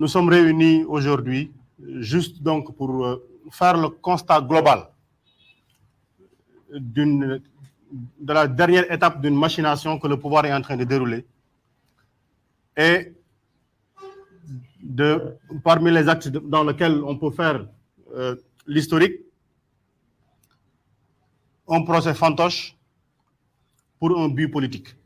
Nous sommes réunis aujourd'hui juste donc pour faire le constat global de la dernière étape d'une machination que le pouvoir est en train de dérouler. Et parmi les actes dans lesquels on peut faire l'historique, un procès fantoche pour un but politique.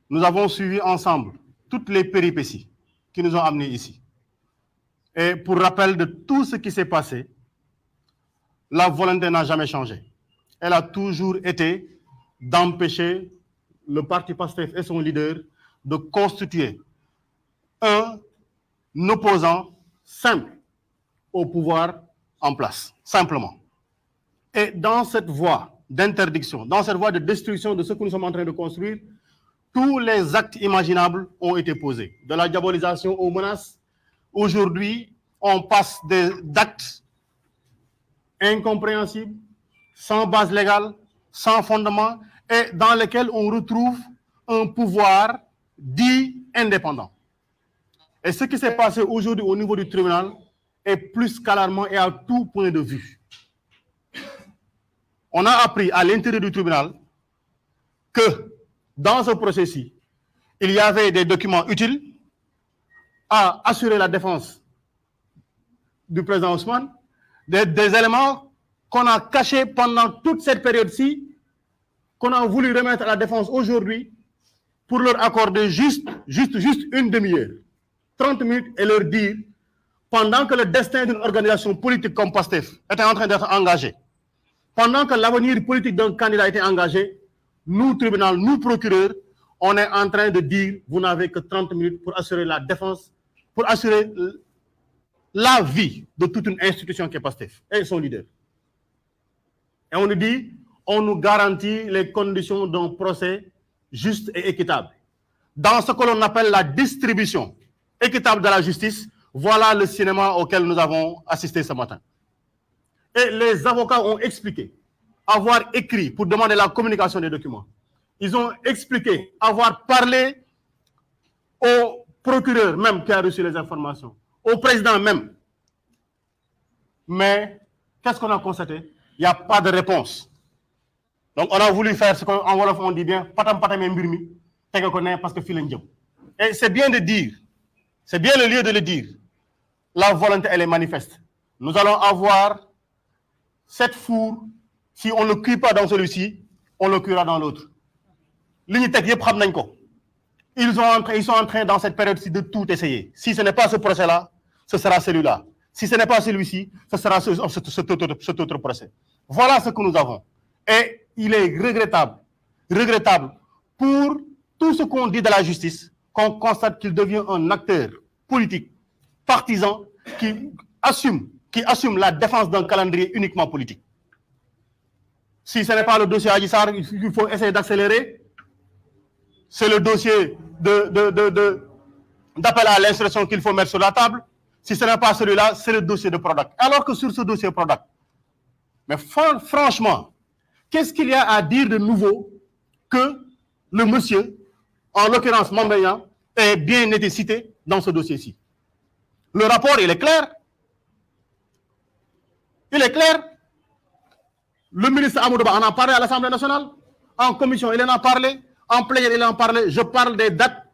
Nous avons suivi ensemble toutes les péripéties qui nous ont amenés ici. Et pour rappel de tout ce qui s'est passé, la volonté n'a jamais changé. Elle a toujours été d'empêcher le parti PASTEF et son leader de constituer un opposant simple au pouvoir en place, simplement. Et dans cette voie d'interdiction, dans cette voie de destruction de ce que nous sommes en train de construire, tous les actes imaginables ont été posés. De la diabolisation aux menaces. Aujourd'hui, on passe d'actes incompréhensibles, sans base légale, sans fondement, et dans lesquels on retrouve un pouvoir dit indépendant. Et ce qui s'est passé aujourd'hui au niveau du tribunal est plus qu'alarmant et à tout point de vue. On a appris à l'intérieur du tribunal que dans ce processus, il y avait des documents utiles à assurer la défense du président Ousmane, des éléments qu'on a cachés pendant toute cette période-ci, qu'on a voulu remettre à la défense aujourd'hui pour leur accorder juste une demi-heure, 30 minutes, et leur dire, pendant que le destin d'une organisation politique comme PASTEF était en train d'être engagé, pendant que l'avenir politique d'un candidat était engagé, nous, tribunal, nous, procureurs, on est en train de dire, vous n'avez que 30 minutes pour assurer la défense, pour assurer la vie de toute une institution qui est PASTEF et son leader. Et on nous dit, on nous garantit les conditions d'un procès juste et équitable. Dans ce que l'on appelle la distribution équitable de la justice, voilà le cinéma auquel nous avons assisté ce matin. Et les avocats ont expliqué avoir écrit pour demander la communication des documents. Ils ont expliqué avoir parlé au procureur même qui a reçu les informations, au président même. Mais qu'est-ce qu'on a constaté? Il n'y a pas de réponse. Donc on a voulu faire ce qu'en Wolof on dit bien, patam patam mbirmi, parce que et c'est bien de dire, c'est bien le lieu de le dire, la volonté elle est manifeste. Nous allons avoir cette four, si on ne le cuit pas dans celui-ci, on le cuira dans l'autre. Ils sont en train dans cette période-ci de tout essayer. Si ce n'est pas ce procès-là, ce sera celui-là. Si ce n'est pas celui-ci, ce sera cet autre procès. Voilà ce que nous avons. Et il est regrettable pour tout ce qu'on dit de la justice, qu'on constate qu'il devient un acteur politique, partisan, qui assume la défense d'un calendrier uniquement politique. Si ce n'est pas le dossier Adji Sarr, il faut essayer d'accélérer. C'est le dossier d'appel à l'instruction qu'il faut mettre sur la table. Si ce n'est pas celui-là, c'est le dossier de Prodac. Alors que sur ce dossier Prodac, mais franchement, qu'est-ce qu'il y a à dire de nouveau que le monsieur, en l'occurrence Mambeyan, ait bien été cité dans ce dossier-ci? Le rapport, il est clair. Il est clair. Le ministre Amadouba en a parlé à l'Assemblée nationale. En commission, il en a parlé. En plénière, il en a parlé. Je parle des dates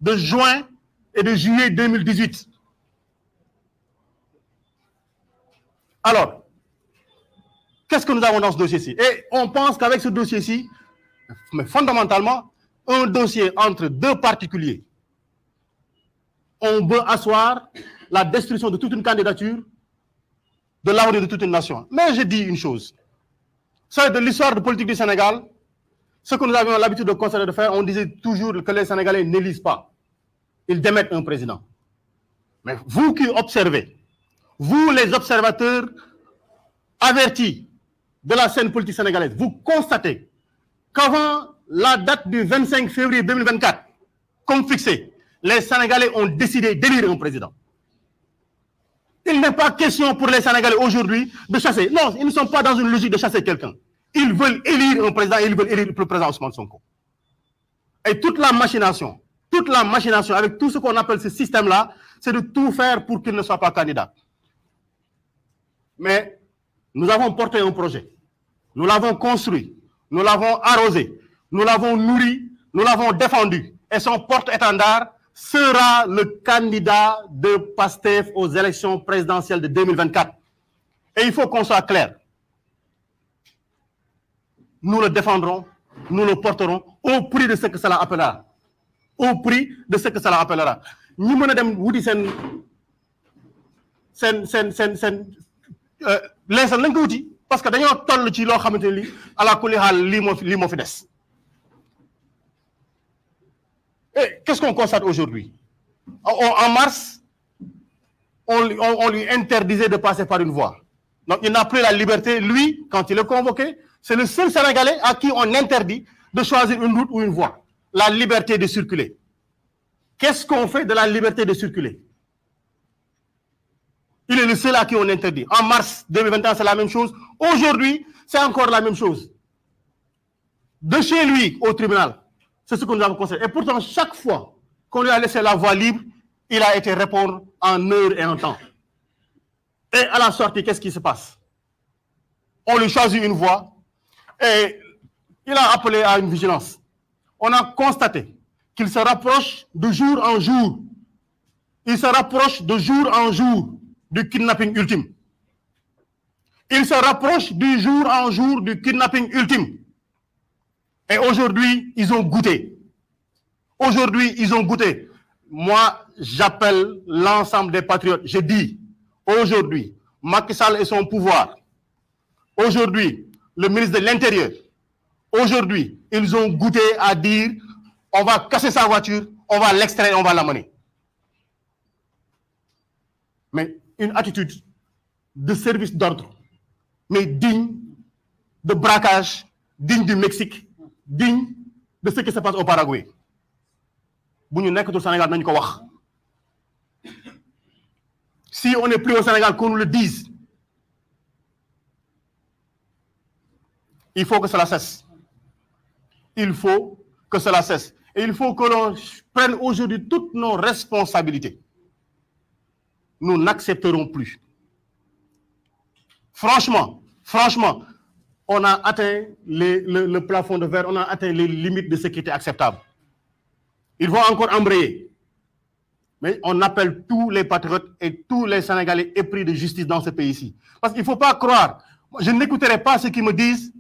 de juin et de juillet 2018. Alors, qu'est-ce que nous avons dans ce dossier-ci? Et on pense qu'avec ce dossier-ci, mais fondamentalement, un dossier entre deux particuliers, on veut asseoir la destruction de toute une candidature, de l'avenir de toute une nation. Mais je dis une chose. C'est de l'histoire de politique du Sénégal. Ce que nous avions l'habitude de constater de faire, on disait toujours que les Sénégalais n'élisent pas. Ils démettent un président. Mais vous qui observez, vous les observateurs avertis de la scène politique sénégalaise, vous constatez qu'avant la date du 25 février 2024, comme fixé, les Sénégalais ont décidé d'élire un président. Il n'est pas question pour les Sénégalais aujourd'hui de chasser. Non, ils ne sont pas dans une logique de chasser quelqu'un. Ils veulent élire un président, ils veulent élire le président Ousmane Sonko. Et toute la machination avec tout ce qu'on appelle ce système-là, c'est de tout faire pour qu'il ne soit pas candidat. Mais nous avons porté un projet. Nous l'avons construit. Nous l'avons arrosé. Nous l'avons nourri. Nous l'avons défendu. Et son porte-étendard sera le candidat de PASTEF aux élections présidentielles de 2024. Et il faut qu'on soit clair. Nous le défendrons, nous le porterons au prix de ce que cela appellera. Au prix de ce que cela appellera. Nous menons dem wuti sen leesal lañ ko wuti parce que dañoo toll ci loo xamante ni ala kulli xaal lii moo fi des. Et qu'est-ce qu'on constate aujourd'hui? En mars, on lui interdisait de passer par une voie. Donc il n'a plus la liberté. Lui, quand il est convoqué, c'est le seul Sénégalais à qui on interdit de choisir une route ou une voie. La liberté de circuler. Qu'est-ce qu'on fait de la liberté de circuler? Il est le seul à qui on interdit. En mars 2021, c'est la même chose. Aujourd'hui, c'est encore la même chose. De chez lui au tribunal, c'est ce que nous avons constaté. Et pourtant, chaque fois qu'on lui a laissé la voie libre, il a été répondre en heure et en temps. Et à la sortie, qu'est-ce qui se passe? On lui choisit une voie et il a appelé à une vigilance. On a constaté qu'il se rapproche de jour en jour. Il se rapproche de jour en jour du kidnapping ultime. Il se rapproche du jour en jour du kidnapping ultime. Et aujourd'hui, ils ont goûté. Aujourd'hui, ils ont goûté. Moi, j'appelle l'ensemble des patriotes. Je dis, aujourd'hui, Macky Sall et son pouvoir. Aujourd'hui, le ministre de l'Intérieur. Aujourd'hui, ils ont goûté à dire, on va casser sa voiture, on va l'extraire, on va l'amener. Mais une attitude de service d'ordre, mais digne de braquage, digne du Mexique, digne de ce qui se passe au Paraguay. Si on n'est plus au Sénégal, qu'on nous le dise. Il faut que cela cesse. Il faut que cela cesse. Et il faut que l'on prenne aujourd'hui toutes nos responsabilités. Nous n'accepterons plus. Franchement, on a atteint le plafond de verre, on a atteint les limites de ce qui était acceptable. Ils vont encore embrayer. Mais on appelle tous les patriotes et tous les Sénégalais épris de justice dans ce pays-ci. Parce qu'il ne faut pas croire. Je n'écouterai pas ceux qui me disent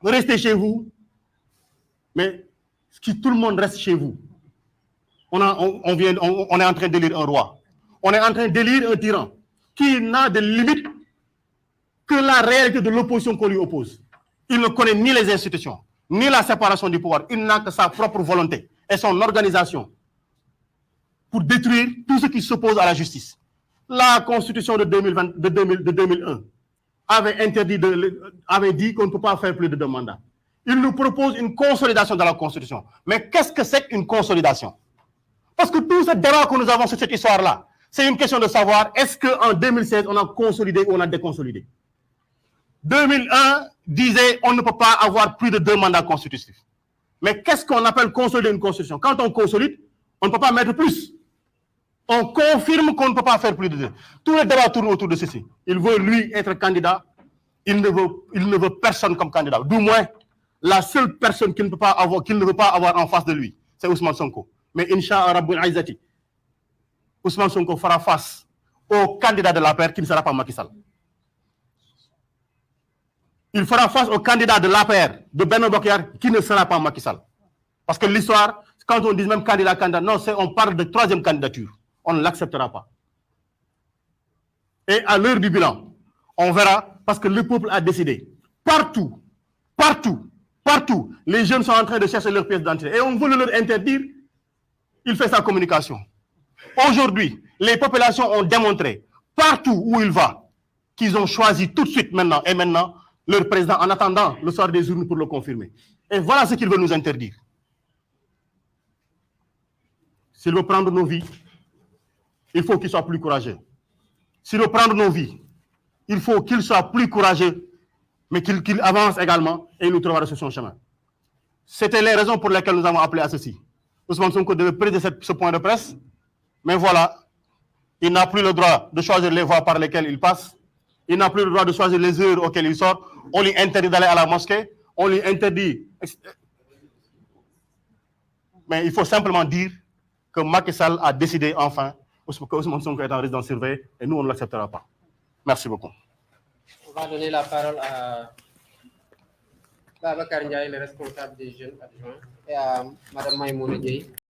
restez chez vous. Mais tout le monde reste chez vous. On est en train d'élire un roi. On est en train d'élire un tyran qui n'a de limite que la réalité de l'opposition qu'on lui oppose. Il ne connaît ni les institutions, ni la séparation du pouvoir. Il n'a que sa propre volonté et son organisation pour détruire tout ce qui s'oppose à la justice. La Constitution de 2001 avait dit qu'on ne peut pas faire plus de 2 mandats. Il nous propose une consolidation de la Constitution. Mais qu'est-ce que c'est qu'une consolidation? Parce que tout ce débat que nous avons sur cette histoire-là, c'est une question de savoir est-ce qu'en 2016, on a consolidé ou on a déconsolidé. 2001 disait on ne peut pas avoir plus de 2 mandats constitutifs. Mais qu'est-ce qu'on appelle consolider une constitution? Quand on consolide, on ne peut pas mettre plus. On confirme qu'on ne peut pas faire plus de 2. Tous les débats tournent autour de ceci. Il veut, lui, être candidat. Il ne veut personne comme candidat. Du moins, la seule personne qu'il ne veut pas avoir en face de lui, c'est Ousmane Sonko. Mais Inch'Allah Rabbul Aizati, Ousmane Sonko fera face au candidat de la paire qui ne sera pas Macky Sall. Il fera face au candidat de la paire de Benno Bokk Yakaar qui ne sera pas Macky Sall. Parce que l'histoire, quand on dit même candidat, non, on parle de 3e candidature. On ne l'acceptera pas. Et à l'heure du bilan, on verra, parce que le peuple a décidé. Partout, les jeunes sont en train de chercher leur pièce d'identité. Et on veut leur interdire, il fait sa communication. Aujourd'hui, les populations ont démontré, partout où il va, qu'ils ont choisi tout de suite maintenant, leur président, en attendant le soir des urnes pour le confirmer. Et voilà ce qu'il veut nous interdire. S'il veut prendre nos vies, il faut qu'il soit plus courageux. S'il veut prendre nos vies, il faut qu'il soit plus courageux, mais qu'il avance également et il nous trouvera sur son chemin. C'était les raisons pour lesquelles nous avons appelé à ceci. Ousmane Sonko devait présider ce point de presse, mais voilà, Il n'a plus le droit de choisir les voies par lesquelles il passe. Il n'a plus le droit de choisir les heures auxquelles il sort. On lui interdit d'aller à la mosquée. On lui interdit. Mais il faut simplement dire que Macky Sall a décidé enfin que Ousmane Sonko est en résidence surveillée et nous, on ne l'acceptera pas. Merci beaucoup. On va donner la parole à Babacar Ndiaye, le responsable des jeunes adjoints, et à Mme Maïmouna Diaye.